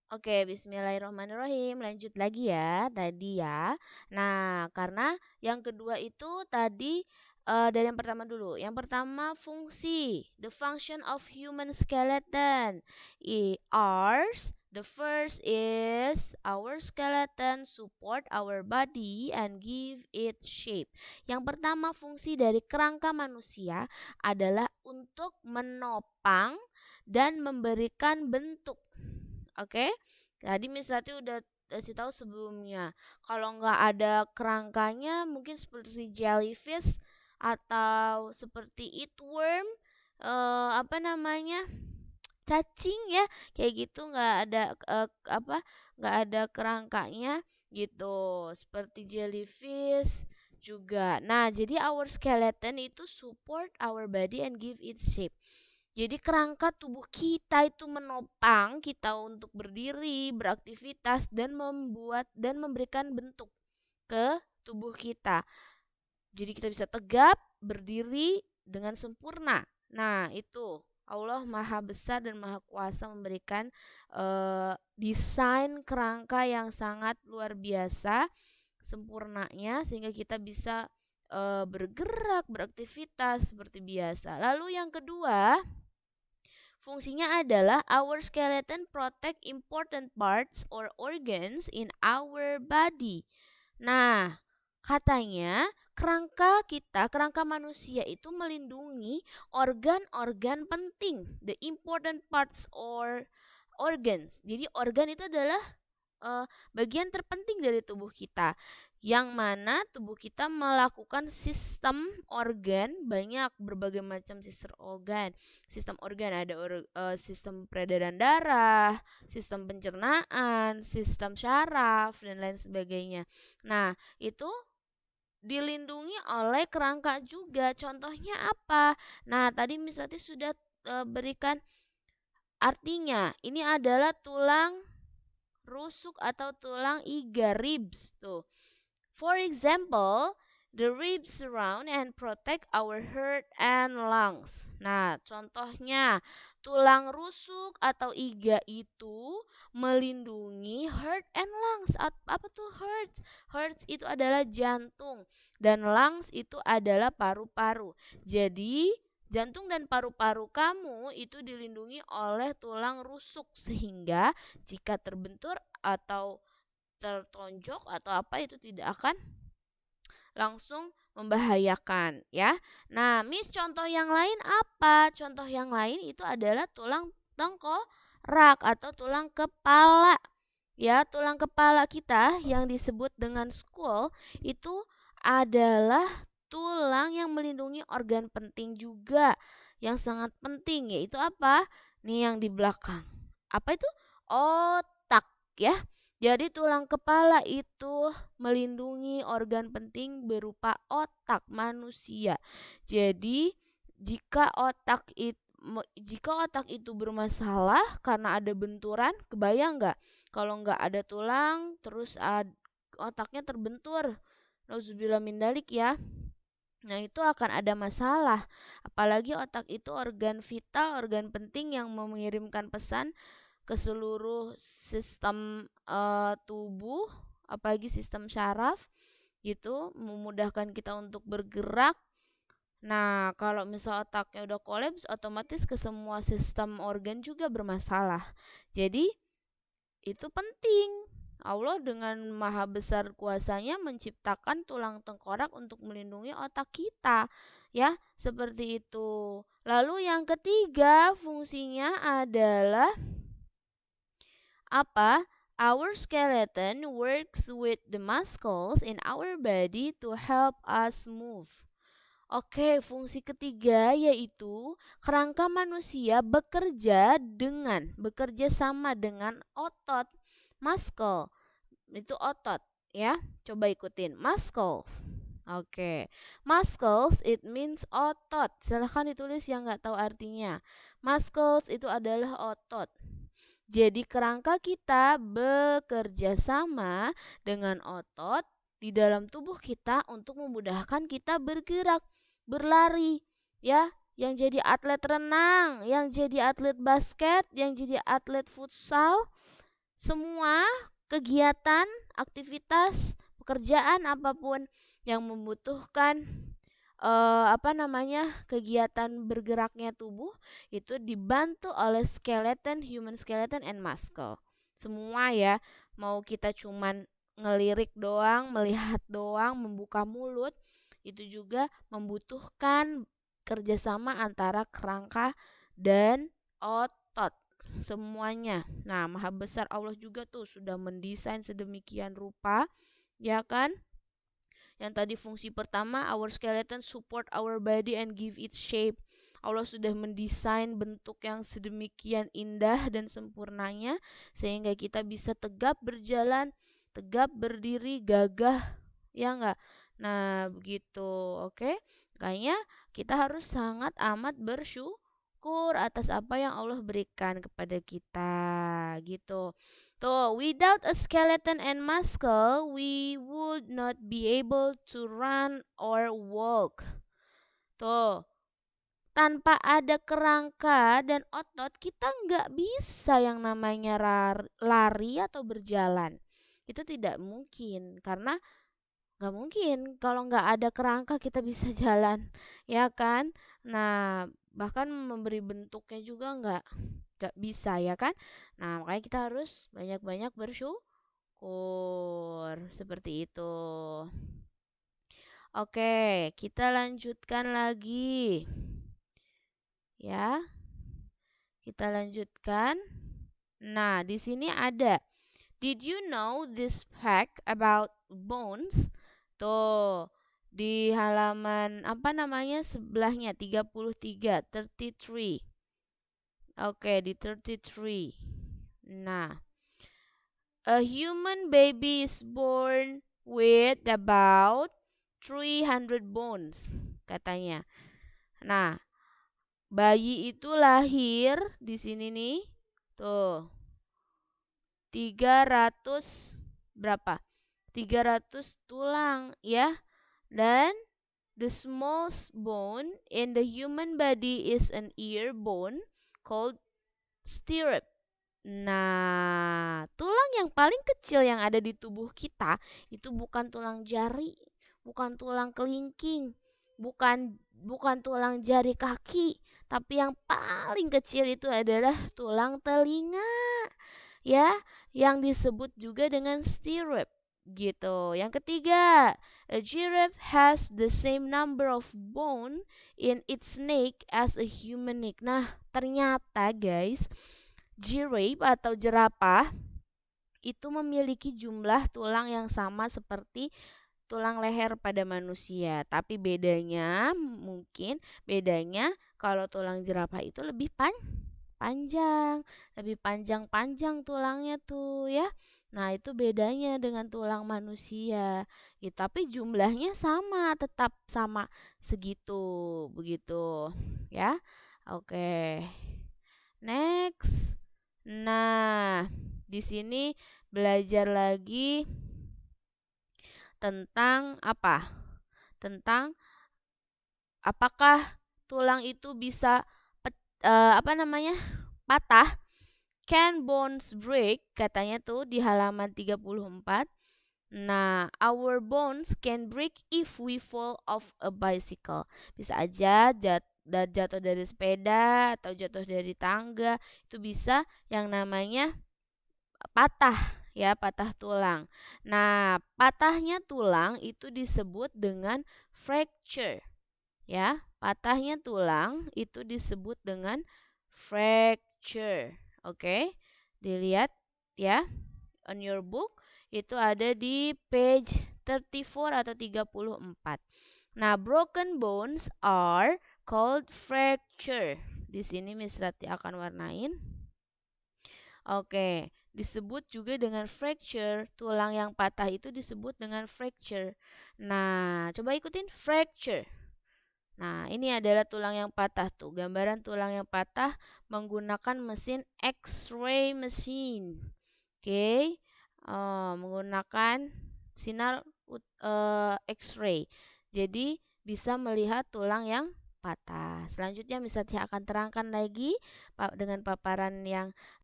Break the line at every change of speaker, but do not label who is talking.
Oke, bismillahirrahmanirrahim. Lanjut lagi ya, tadi ya. Nah, karena yang kedua itu tadi dari yang pertama dulu. Yang pertama fungsi, the function of human skeleton. Ours, the first is our skeleton support our body and give it shape. Yang pertama fungsi dari kerangka manusia adalah untuk menopang dan memberikan bentuk. Oke, tadi Miss Rati udah kasih tahu sebelumnya. Kalau nggak ada kerangkanya, mungkin seperti jellyfish atau seperti earthworm, apa namanya, cacing ya, kayak gitu nggak ada nggak ada kerangkanya gitu. Seperti jellyfish juga. Nah, jadi our skeleton itu support our body and give it shape. Jadi kerangka tubuh kita itu menopang kita untuk berdiri, beraktivitas dan membuat dan memberikan bentuk ke tubuh kita. Jadi kita bisa tegap, berdiri dengan sempurna. Nah, itu Allah Maha Besar dan Maha Kuasa memberikan desain kerangka yang sangat luar biasa sempurnanya sehingga kita bisa bergerak, beraktivitas seperti biasa. Lalu yang kedua, fungsinya adalah our skeleton protect important parts or organs in our body. Nah, katanya kerangka manusia itu melindungi organ-organ penting, the important parts or organs. Jadi organ itu adalah bagian terpenting dari tubuh kita, yang mana tubuh kita melakukan sistem organ, banyak berbagai macam sistem organ ada sistem peredaran darah, sistem pencernaan, sistem syaraf dan lain sebagainya. Nah, itu dilindungi oleh kerangka juga. Contohnya apa? Nah, tadi Miss Rati sudah berikan artinya. Ini adalah tulang rusuk atau tulang iga, ribs tuh. For example, the ribs surround and protect our heart and lungs. Nah, contohnya tulang rusuk atau iga itu melindungi heart and lungs. Apa tuh heart? Heart itu adalah jantung dan lungs itu adalah paru-paru. Jadi jantung dan paru-paru kamu itu dilindungi oleh tulang rusuk sehingga jika terbentur atau tertonjok atau apa itu tidak akan langsung membahayakan ya. Nah, Miss contoh yang lain apa? Contoh yang lain itu adalah tulang tengkorak atau tulang kepala. Ya, tulang kepala kita yang disebut dengan skull itu adalah tulang yang melindungi organ penting juga yang sangat penting, yaitu apa? Nih yang di belakang. Apa itu? Otak ya. Jadi tulang kepala itu melindungi organ penting berupa otak manusia. Jadi jika otak itu bermasalah karena ada benturan, kebayang nggak? Kalau nggak ada tulang, terus otaknya terbentur. Nauzubillah min dalik ya. Nah, itu akan ada masalah. Apalagi otak itu organ vital, organ penting yang mengirimkan pesan ke seluruh sistem tubuh, apalagi sistem syaraf gitu, memudahkan kita untuk bergerak. Nah, kalau misal otaknya udah kolaps, otomatis ke semua sistem organ juga bermasalah. Jadi, itu penting. Allah dengan maha besar kuasanya menciptakan tulang tengkorak untuk melindungi otak kita. Ya, seperti itu. Lalu yang ketiga fungsinya adalah apa? Our skeleton works with the muscles in our body to help us move. Oke, fungsi ketiga yaitu kerangka manusia bekerja sama dengan otot, muscle. Itu otot ya. Coba ikutin, muscle. Oke, muscles it means otot. Silahkan ditulis yang nggak tahu artinya. Muscles itu adalah otot. Jadi kerangka kita bekerja sama dengan otot di dalam tubuh kita untuk memudahkan kita bergerak, berlari, ya, yang jadi atlet renang, yang jadi atlet basket, yang jadi atlet futsal, semua kegiatan, aktivitas, pekerjaan apapun yang membutuhkan kegiatan bergeraknya tubuh itu dibantu oleh skeleton, human skeleton and muscle. Semua ya, mau kita cuman ngelirik doang, melihat doang, membuka mulut, itu juga membutuhkan kerjasama antara kerangka dan otot semuanya. Nah, Maha Besar Allah juga tuh sudah mendesain sedemikian rupa, ya kan? Yang tadi fungsi pertama, our skeleton support our body and give it shape. Allah sudah mendesain bentuk yang sedemikian indah dan sempurnanya sehingga kita bisa tegap berjalan, tegap berdiri, gagah, ya enggak? Nah, begitu. Oke. Kayaknya kita harus sangat amat bersyukur atas apa yang Allah berikan kepada kita, gitu. Tuh, without a skeleton and muscle, we would not be able to run or walk. Tuh, tanpa ada kerangka dan otot, kita nggak bisa yang namanya lari atau berjalan. Itu tidak mungkin, karena nggak mungkin kalau nggak ada kerangka kita bisa jalan, ya kan? Nah, bahkan memberi bentuknya juga nggak bisa, ya kan? Nah, makanya kita harus banyak-banyak bersyukur seperti itu. Oke, kita lanjutkan lagi. Ya. Kita lanjutkan. Nah, di sini ada, did you know this fact about bones? Tuh, di halaman sebelahnya 33, 33. Oke, di 33. Nah, a human baby is born with about 300 bones, katanya. Nah, bayi itu lahir di sini nih. Tuh. 300 berapa? 300 tulang ya. Dan the smallest bone in the human body is an ear bone called stirrup. Nah, tulang yang paling kecil yang ada di tubuh kita itu bukan tulang jari, bukan tulang kelingking, bukan tulang jari kaki, tapi yang paling kecil itu adalah tulang telinga. Ya, yang disebut juga dengan stirrup gitu. Yang ketiga, a giraffe has the same number of bone in its neck as a human neck. Nah, ternyata guys, giraffe atau jerapah itu memiliki jumlah tulang yang sama seperti tulang leher pada manusia. Tapi bedanya kalau tulang jerapah itu lebih panjang, lebih panjang tulangnya tuh ya. Nah, itu bedanya dengan tulang manusia. Ya, tapi jumlahnya sama, tetap sama segitu, begitu ya. Oke. Next. Nah, di sini belajar lagi tentang apa? Tentang apakah tulang itu bisa patah. Can bones break? Katanya tuh di halaman 34. Nah, our bones can break if we fall off a bicycle. Bisa aja jatuh dari sepeda atau jatuh dari tangga. Itu bisa yang namanya patah ya, patah tulang. Nah, patahnya tulang itu disebut dengan fracture. Ya, patahnya tulang itu disebut dengan fracture. Oke, dilihat ya, on your book itu ada di page 34 atau 34. Nah, broken bones are called fracture. Di sini Miss Rati akan warnain. Oke, disebut juga dengan fracture. Tulang yang patah itu disebut dengan fracture. Nah, coba ikutin fracture. Nah, ini adalah tulang yang patah tuh. Gambaran tulang yang patah menggunakan mesin X-ray machine. Oke. Menggunakan sinar X-ray. Jadi bisa melihat tulang yang patah. Selanjutnya Miss Satya akan terangkan lagi dengan paparan yang